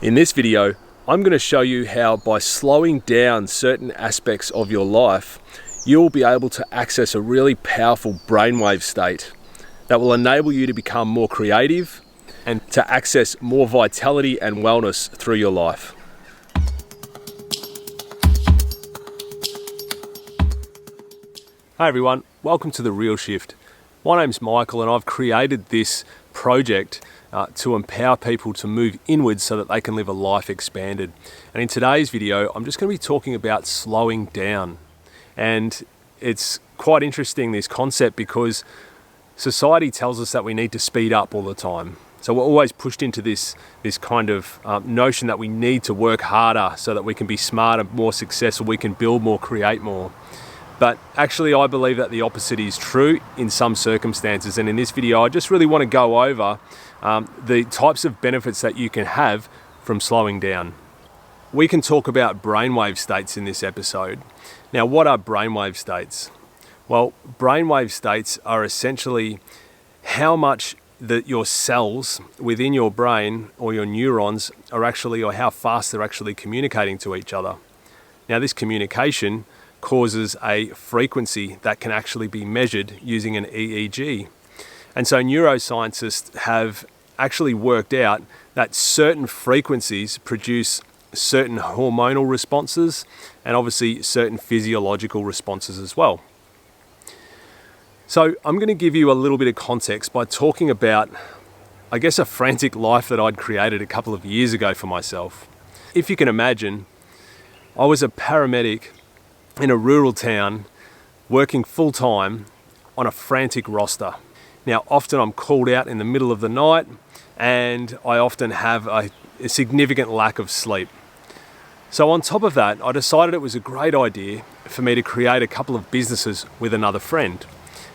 In this video, I'm going to show you how by slowing down certain aspects of your life, you'll be able to access a really powerful brainwave state that will enable you to become more creative and to access more vitality and wellness through your life. Hi everyone, welcome to The Real Shift. My name's Michael and I've created this project to empower people to move inwards so that they can live a life expanded. And in today's video, I'm just going to be talking about slowing down. And it's quite interesting, this concept, because society tells us that we need to speed up all the time. So we're always pushed into this kind of notion that we need to work harder so that we can be smarter, more successful, we can build more, create more. But actually, I believe that the opposite is true in some circumstances. And in this video, I just really want to go over the types of benefits that you can have from slowing down. We can talk about brainwave states in this episode. Now, what are brainwave states? Well, brainwave states are essentially how much that your cells within your brain or your neurons are actually, or how fast they're actually communicating to each other. Now, this communication causes a frequency that can actually be measured using an EEG. And so neuroscientists have actually worked out that certain frequencies produce certain hormonal responses and obviously certain physiological responses as well. So I'm going to give you a little bit of context by talking about, I guess, a frantic life that I'd created a couple of years ago for myself. If you can imagine, I was a paramedic in a rural town working full-time on a frantic roster. Now, often I'm called out in the middle of the night and I often have a significant lack of sleep. So on top of that, I decided it was a great idea for me to create a couple of businesses with another friend.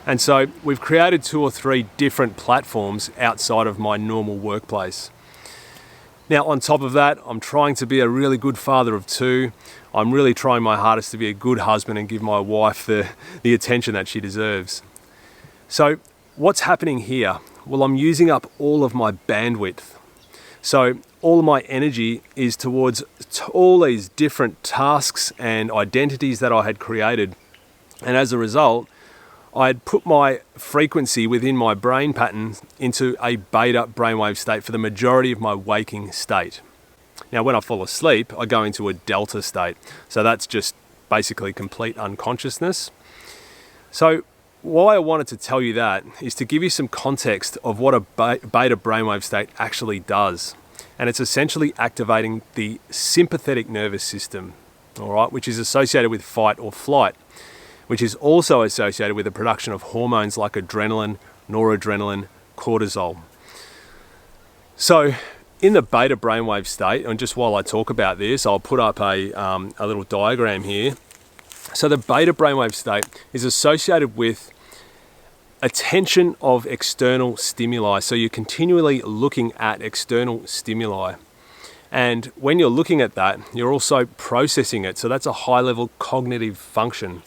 And so we've created 2 or 3 different platforms outside of my normal workplace. Now, on top of that, I'm trying to be a really good father of 2. I'm really trying my hardest to be a good husband and give my wife the attention that she deserves. So what's happening here? Well, I'm using up all of my bandwidth. So all of my energy is towards all these different tasks and identities that I had created. And as a result, I had put my frequency within my brain pattern into a beta brainwave state for the majority of my waking state. Now, when I fall asleep, I go into a delta state. So that's just basically complete unconsciousness. So why I wanted to tell you that is to give you some context of what a beta brainwave state actually does. And it's essentially activating the sympathetic nervous system, all right, which is associated with fight or flight, which is also associated with the production of hormones like adrenaline, noradrenaline, cortisol. So in the beta brainwave state, and just while I talk about this, I'll put up a little diagram here. So the beta brainwave state is associated with attention of external stimuli. So you're continually looking at external stimuli. And when you're looking at that, you're also processing it. So that's a high-level cognitive function.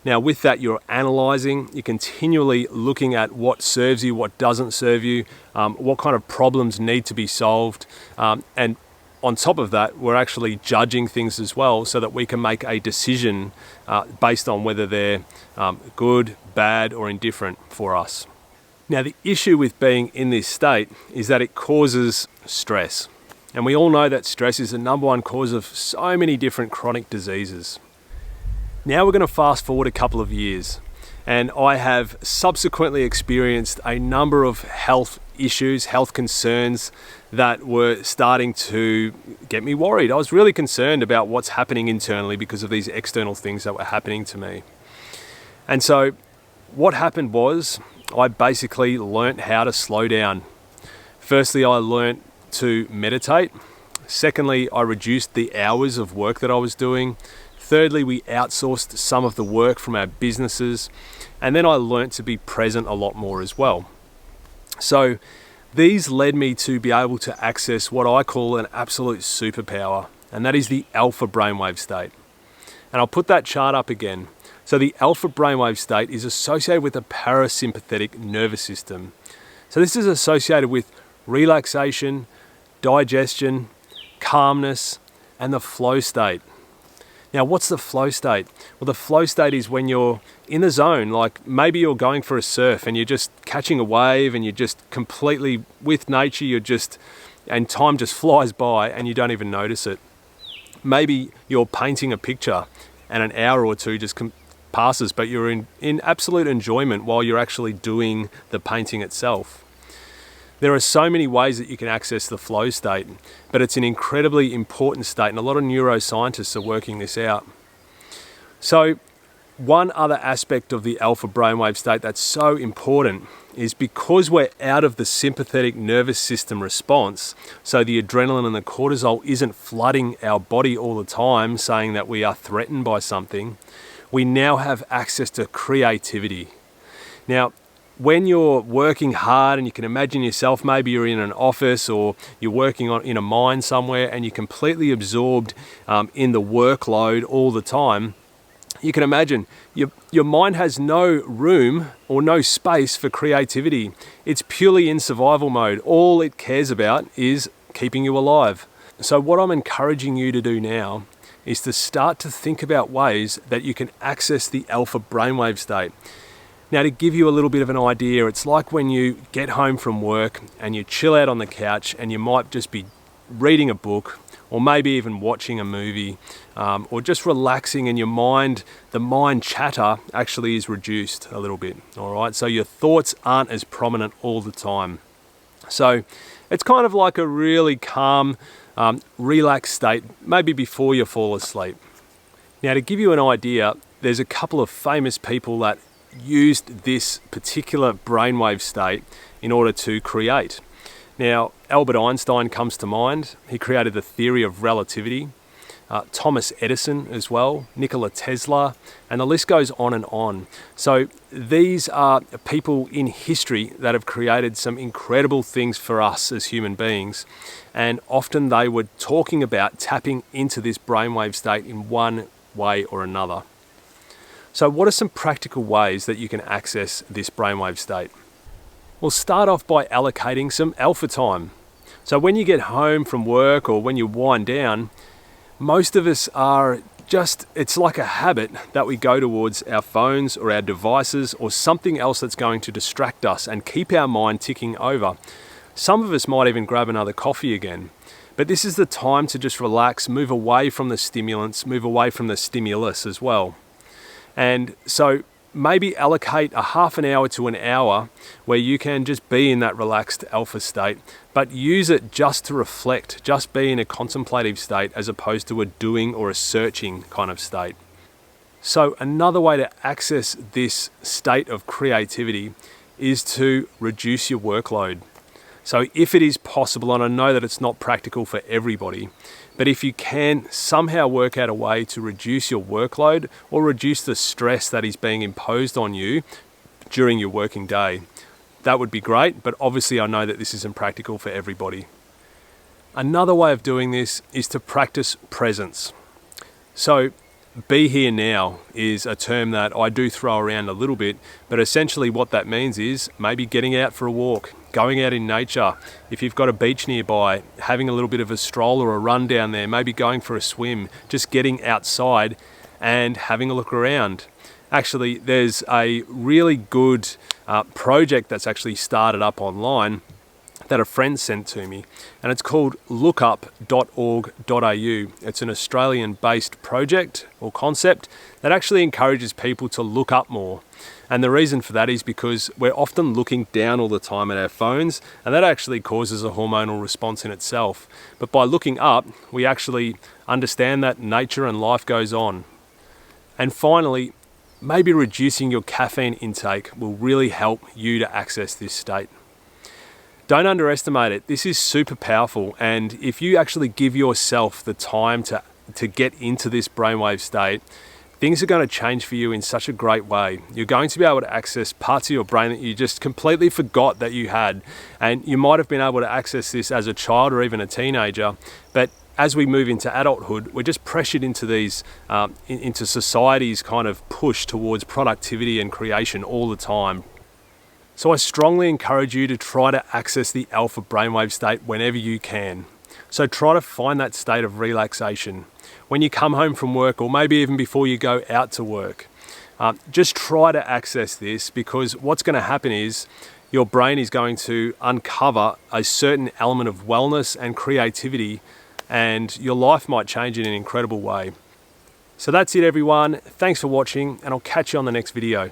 Now, with that, you're analyzing, you're continually looking at what serves you, what doesn't serve you, what kind of problems need to be solved. And on top of that, we're actually judging things as well so that we can make a decision based on whether they're good, bad, or indifferent for us. Now, the issue with being in this state is that it causes stress. And we all know that stress is the number one cause of so many different chronic diseases. Now we're going to fast forward a couple of years, and I have subsequently experienced a number of health issues, health concerns that were starting to get me worried. I was really concerned about what's happening internally because of these external things that were happening to me. And so what happened was I basically learnt how to slow down. Firstly, I learnt to meditate. Secondly, I reduced the hours of work that I was doing. Thirdly, we outsourced some of the work from our businesses, and then I learnt to be present a lot more as well. So these led me to be able to access what I call an absolute superpower, and that is the alpha brainwave state. And I'll put that chart up again. So the alpha brainwave state is associated with the parasympathetic nervous system. So this is associated with relaxation, digestion, calmness, and the flow state. Now, what's the flow state? Well, the flow state is when you're in the zone, like maybe you're going for a surf and you're just catching a wave and you're just completely with nature, and time just flies by and you don't even notice it. Maybe you're painting a picture and an hour or two just passes, but you're in absolute enjoyment while you're actually doing the painting itself. There are so many ways that you can access the flow state, but it's an incredibly important state, and a lot of neuroscientists are working this out. So one other aspect of the alpha brainwave state that's so important is because we're out of the sympathetic nervous system response, so the adrenaline and the cortisol isn't flooding our body all the time saying that we are threatened by something, we now have access to creativity. Now, when you're working hard and you can imagine yourself, maybe you're in an office or you're working in a mine somewhere and you're completely absorbed in the workload all the time, you can imagine your mind has no room or no space for creativity. It's purely in survival mode. All it cares about is keeping you alive. So what I'm encouraging you to do now is to start to think about ways that you can access the alpha brainwave state. Now, to give you a little bit of an idea, it's like when you get home from work and you chill out on the couch and you might just be reading a book or maybe even watching a movie or just relaxing, and the mind chatter actually is reduced a little bit, all right? So your thoughts aren't as prominent all the time. So it's kind of like a really calm, relaxed state, maybe before you fall asleep. Now, to give you an idea, there's a couple of famous people that used this particular brainwave state in order to create. Now, Albert Einstein comes to mind. He created the theory of relativity. Thomas Edison as well, Nikola Tesla, and the list goes on and on. So these are people in history that have created some incredible things for us as human beings, and often they were talking about tapping into this brainwave state in one way or another. So what are some practical ways that you can access this brainwave state? We'll start off by allocating some alpha time. So when you get home from work or when you wind down, most of us it's like a habit that we go towards our phones or our devices or something else that's going to distract us and keep our mind ticking over. Some of us might even grab another coffee again. But this is the time to just relax, move away from the stimulants, move away from the stimulus as well. And so maybe allocate a half an hour to an hour where you can just be in that relaxed alpha state, but use it just to reflect, just be in a contemplative state as opposed to a doing or a searching kind of state. So another way to access this state of creativity is to reduce your workload. So if it is possible, and I know that it's not practical for everybody, but if you can somehow work out a way to reduce your workload or reduce the stress that is being imposed on you during your working day, that would be great, but obviously I know that this isn't practical for everybody. Another way of doing this is to practice presence. So be here now is a term that I do throw around a little bit, but essentially what that means is maybe getting out for a walk, going out in nature. If you've got a beach nearby, having a little bit of a stroll or a run down there, maybe going for a swim, just getting outside and having a look around. Actually, there's a really good project that's actually started up online that a friend sent to me, and it's called lookup.org.au. It's an Australian-based project or concept that actually encourages people to look up more. And the reason for that is because we're often looking down all the time at our phones, and that actually causes a hormonal response in itself. But by looking up, we actually understand that nature and life goes on. And finally, maybe reducing your caffeine intake will really help you to access this state. Don't underestimate it. This is super powerful, and if you actually give yourself the time to get into this brainwave state, things are going to change for you in such a great way. You're going to be able to access parts of your brain that you just completely forgot that you had, and you might have been able to access this as a child or even a teenager, but as we move into adulthood, we're just pressured into these, into society's kind of push towards productivity and creation all the time. So I strongly encourage you to try to access the alpha brainwave state whenever you can. So try to find that state of relaxation when you come home from work, or maybe even before you go out to work. Just try to access this, because what's going to happen is your brain is going to uncover a certain element of wellness and creativity, and your life might change in an incredible way. So that's it, everyone. Thanks for watching, and I'll catch you on the next video.